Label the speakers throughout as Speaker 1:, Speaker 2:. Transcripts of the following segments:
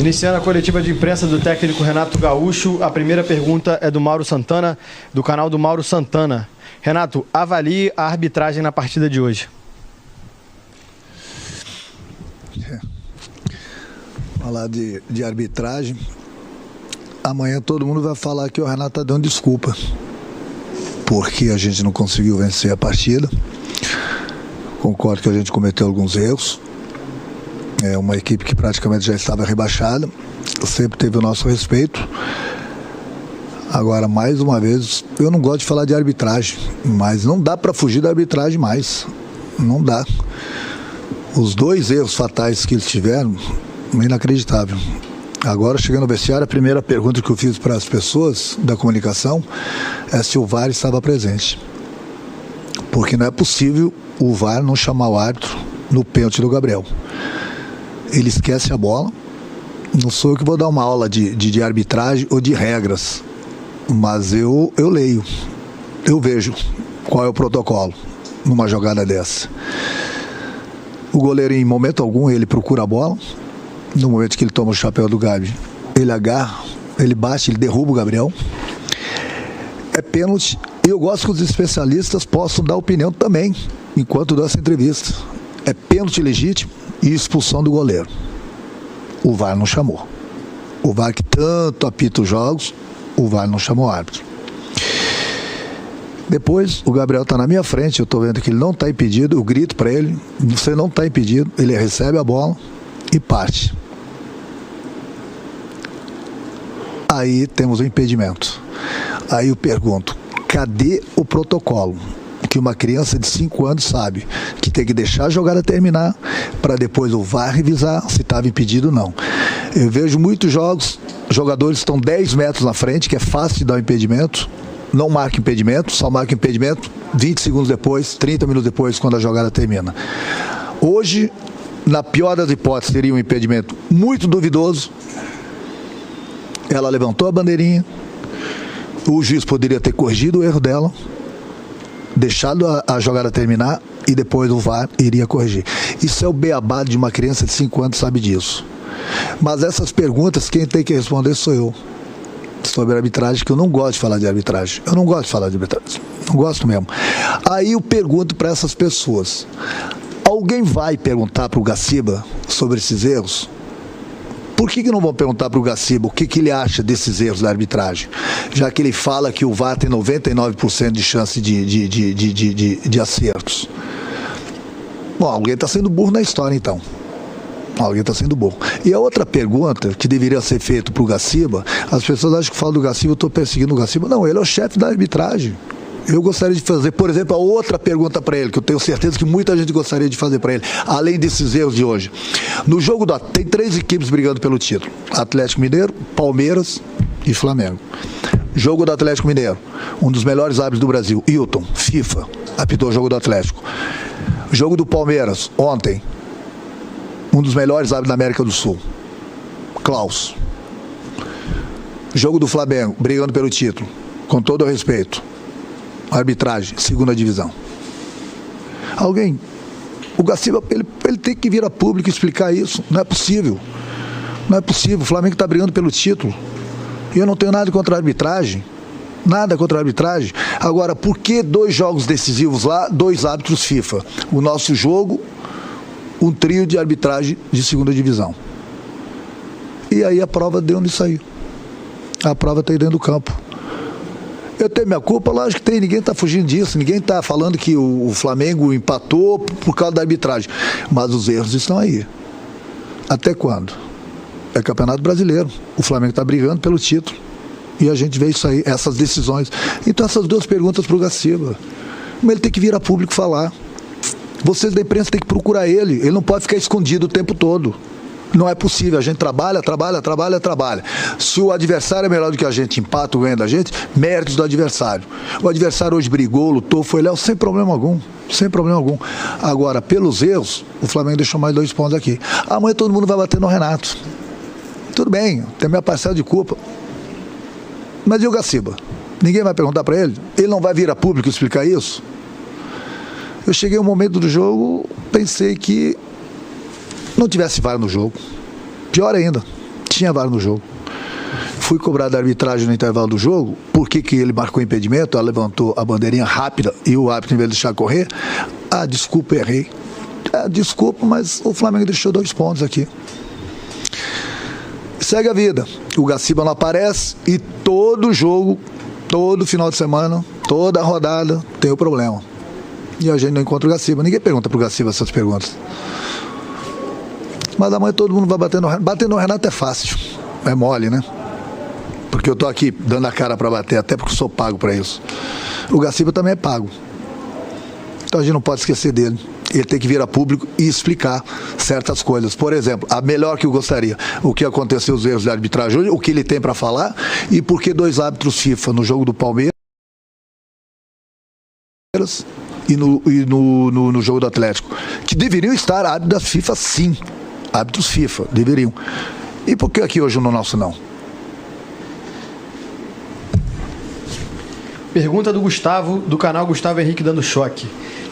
Speaker 1: Iniciando a coletiva de imprensa do técnico Renato Gaúcho, a primeira pergunta é do Mauro Santana, do canal do Mauro Santana. Renato, avalie a arbitragem na partida de hoje.
Speaker 2: Falar de arbitragem, amanhã todo mundo vai falar que o Renato está dando desculpa, porque a gente não conseguiu vencer a partida. Concordo que a gente cometeu alguns erros. É uma equipe que praticamente já estava rebaixada, sempre teve o nosso respeito. Agora, mais uma vez, eu não gosto de falar de arbitragem, mas não dá para fugir da arbitragem mais. Não dá. Os dois erros fatais que eles tiveram, inacreditável. Agora, chegando no vestiário, a primeira pergunta que eu fiz para as pessoas da comunicação é se o VAR estava presente. Porque não é possível o VAR não chamar o árbitro no pênalti do Gabriel. Ele esquece a bola. Não sou eu que vou dar uma aula de arbitragem ou de regras, mas eu leio, eu vejo qual é o protocolo numa jogada dessa. O goleiro, em momento algum, ele procura a bola. No momento que ele toma o chapéu do Gabi, ele agarra, ele bate, ele derruba o Gabriel. É pênalti. E eu gosto que os especialistas possam dar opinião também, enquanto dou essa entrevista. É pênalti legítimo e expulsão do goleiro. O VAR não chamou. O VAR que tanto apita os jogos, o VAR não chamou o árbitro. Depois, o Gabriel está na minha frente, eu estou vendo que ele não está impedido, eu grito para ele, você não está impedido, ele recebe a bola e parte. Aí temos o impedimento. Aí eu pergunto, cadê o protocolo? Que uma criança de 5 anos sabe que tem que deixar a jogada terminar para depois o VAR revisar se estava impedido ou não. Eu vejo muitos jogos, jogadores estão 10 metros na frente, que é fácil de dar um impedimento, não marca impedimento, só marca impedimento 20 segundos depois, 30 minutos depois, quando a jogada termina. Hoje, na pior das hipóteses, teria um impedimento muito duvidoso. Ela levantou a bandeirinha, o juiz poderia ter corrigido o erro dela, deixado a jogada terminar e depois o VAR iria corrigir. Isso é o beabá de uma criança de 5 anos, sabe disso. Mas essas perguntas, quem tem que responder sou eu. Sobre arbitragem, que eu não gosto de falar de arbitragem. Eu não gosto de falar de arbitragem. Não gosto mesmo. Aí eu pergunto para essas pessoas. Alguém vai perguntar para o Gaciba sobre esses erros? Por que não vão perguntar para o Gaciba o que ele acha desses erros da arbitragem? Já que ele fala que o VAR tem 99% de chance de acertos. Bom, alguém está sendo burro na história, então. Alguém está sendo burro. E a outra pergunta que deveria ser feita para o Gaciba, as pessoas acham que eu falo do Gaciba, eu estou perseguindo o Gaciba. Não, ele é o chefe da arbitragem. Eu gostaria de fazer, por exemplo, a outra pergunta para ele, que eu tenho certeza que muita gente gostaria de fazer para ele, além desses erros de hoje. No jogo tem 3 equipes brigando pelo título: Atlético Mineiro, Palmeiras e Flamengo. Jogo do Atlético Mineiro, um dos melhores árbitros do Brasil, Hilton, FIFA, apitou o jogo do Atlético. Jogo do Palmeiras, ontem, um dos melhores árbitros da América do Sul, Klaus. Jogo do Flamengo, brigando pelo título, com todo o respeito, arbitragem, 2ª divisão. Alguém, o Gaciba, ele tem que vir a público e explicar isso. Não é possível. Não é possível. O Flamengo está brigando pelo título. E eu não tenho nada contra a arbitragem. Nada contra a arbitragem. Agora, por que 2 jogos decisivos lá, 2 árbitros FIFA? O nosso jogo, um trio de arbitragem de 2ª divisão. E aí a prova deu nisso aí. A prova está aí dentro do campo. Eu tenho minha culpa? Lógico que tem, ninguém está fugindo disso, ninguém está falando que o Flamengo empatou por causa da arbitragem. Mas os erros estão aí. Até quando? É Campeonato Brasileiro. O Flamengo está brigando pelo título. E a gente vê isso aí, essas decisões. Então essas 2 perguntas para o Gaciba. Mas ele tem que vir a público falar. Vocês da imprensa têm que procurar ele. Ele não pode ficar escondido o tempo todo. Não é possível, a gente trabalha. Se o adversário é melhor do que a gente, empata ou ganha da gente, méritos do adversário. O adversário hoje brigou, lutou, foi leal, sem problema algum. Sem problema algum. Agora, pelos erros, o Flamengo deixou mais 2 pontos aqui. Amanhã todo mundo vai bater no Renato. Tudo bem, tem minha parcela de culpa. Mas e o Gaciba? Ninguém vai perguntar para ele? Ele não vai vir a público explicar isso? Eu cheguei um momento do jogo, pensei que não tivesse VAR no jogo. Pior ainda, tinha VAR no jogo. Fui cobrar da arbitragem no intervalo do jogo. Por que ele marcou impedimento? Ela levantou a bandeirinha rápida e o árbitro, em vez de deixar correr, desculpa, errei. Desculpa, mas o Flamengo deixou 2 pontos aqui. Segue a vida. O Gaciba não aparece e todo jogo, todo final de semana, toda rodada tem o problema. E a gente não encontra o Gaciba. Ninguém pergunta pro Gaciba essas perguntas. Mas amanhã todo mundo vai bater no Renato. Bater no Renato é fácil. É mole, né? Porque eu tô aqui dando a cara para bater, até porque eu sou pago para isso. O Gaciba também é pago. Então a gente não pode esquecer dele. Ele tem que vir a público e explicar certas coisas. Por exemplo, a melhor que eu gostaria, o que aconteceu, os erros de arbitragem hoje, o que ele tem para falar e por que 2 árbitros FIFA no jogo do Palmeiras e no jogo do Atlético, que deveriam estar árbitros da FIFA, sim. Árbitros FIFA, deveriam. E por que aqui hoje no nosso não?
Speaker 1: Pergunta do Gustavo, do canal Gustavo Henrique Dando Choque.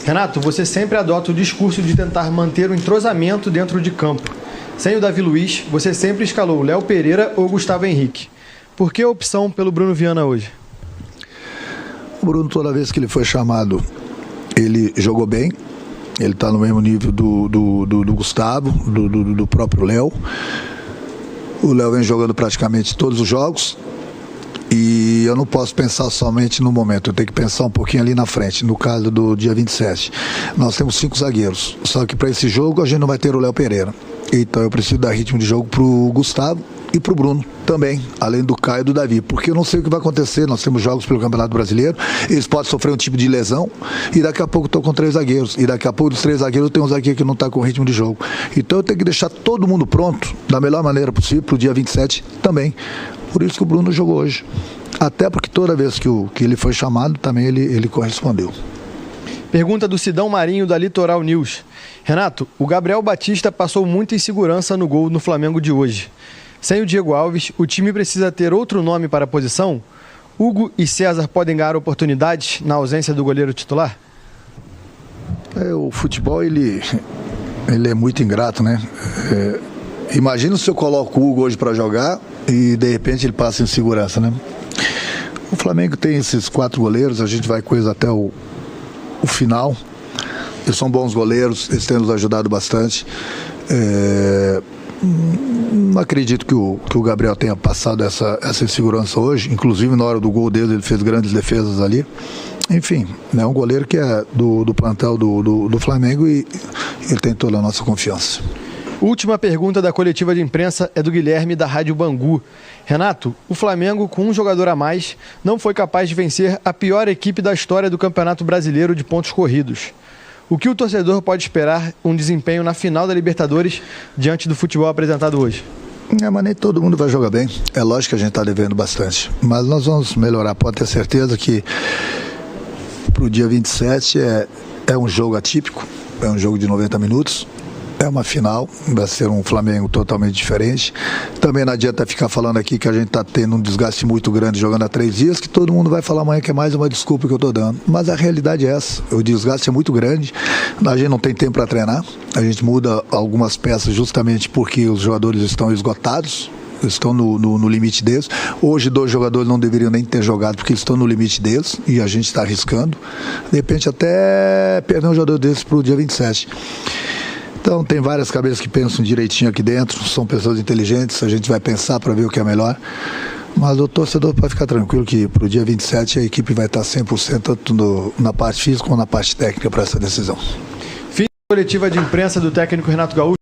Speaker 1: Renato, você sempre adota o discurso de tentar manter o entrosamento dentro de campo. Sem o Davi Luiz, você sempre escalou Léo Pereira ou Gustavo Henrique. Por que a opção pelo Bruno Viana hoje?
Speaker 2: O Bruno, toda vez que ele foi chamado, ele jogou bem. Ele está no mesmo nível do Gustavo, do próprio Léo. O Léo vem jogando praticamente todos os jogos. E eu não posso pensar somente no momento, eu tenho que pensar um pouquinho ali na frente. No caso do dia 27, nós temos 5 zagueiros, só que para esse jogo a gente não vai ter o Léo Pereira. Então eu preciso dar ritmo de jogo pro Gustavo e pro Bruno também, além do Caio e do Davi, porque eu não sei o que vai acontecer. Nós temos jogos pelo Campeonato Brasileiro, eles podem sofrer um tipo de lesão e daqui a pouco eu estou com 3 zagueiros, e daqui a pouco dos 3 zagueiros eu tenho um zagueiro que não está com ritmo de jogo. Então eu tenho que deixar todo mundo pronto da melhor maneira possível pro dia 27 também. Por isso que o Bruno jogou hoje. Até porque toda vez que ele foi chamado, também ele correspondeu.
Speaker 1: Pergunta do Sidão Marinho, da Litoral News. Renato, o Gabriel Batista passou muita insegurança no gol no Flamengo de hoje. Sem o Diego Alves, o time precisa ter outro nome para a posição? Hugo e César podem ganhar oportunidades na ausência do goleiro titular?
Speaker 2: O futebol, ele é muito ingrato, né? Imagina se eu coloco o Hugo hoje para jogar e de repente ele passa em segurança, né? O Flamengo tem esses 4 goleiros, a gente vai com eles até o final. Eles são bons goleiros, eles têm nos ajudado bastante. Não acredito que o Gabriel tenha passado essa insegurança hoje. Inclusive na hora do gol dele ele fez grandes defesas ali. Enfim, é um goleiro que é do plantel do Flamengo e ele tem toda a nossa confiança.
Speaker 1: Última pergunta da coletiva de imprensa é do Guilherme, da Rádio Bangu. Renato, o Flamengo, com um jogador a mais, não foi capaz de vencer a pior equipe da história do Campeonato Brasileiro de pontos corridos. O que o torcedor pode esperar um desempenho na final da Libertadores diante do futebol apresentado hoje?
Speaker 2: Mas nem todo mundo vai jogar bem. É lógico que a gente está devendo bastante. Mas nós vamos melhorar. Pode ter certeza que para o dia 27 é um jogo atípico. É um jogo de 90 minutos. É uma final, vai ser um Flamengo totalmente diferente. Também não adianta ficar falando aqui que a gente está tendo um desgaste muito grande jogando há 3 dias, que todo mundo vai falar amanhã que é mais uma desculpa que eu estou dando. Mas a realidade é essa, o desgaste é muito grande, a gente não tem tempo para treinar, a gente muda algumas peças justamente porque os jogadores estão esgotados, estão no limite deles. Hoje 2 jogadores não deveriam nem ter jogado porque estão no limite deles e a gente está arriscando. De repente até perder um jogador desses para o dia 27. Então tem várias cabeças que pensam direitinho aqui dentro, são pessoas inteligentes, a gente vai pensar para ver o que é melhor. Mas o torcedor pode ficar tranquilo que para o dia 27 a equipe vai estar 100% tanto na parte física como na parte técnica para essa decisão.
Speaker 1: Fim da coletiva de imprensa do técnico Renato Gaúcho.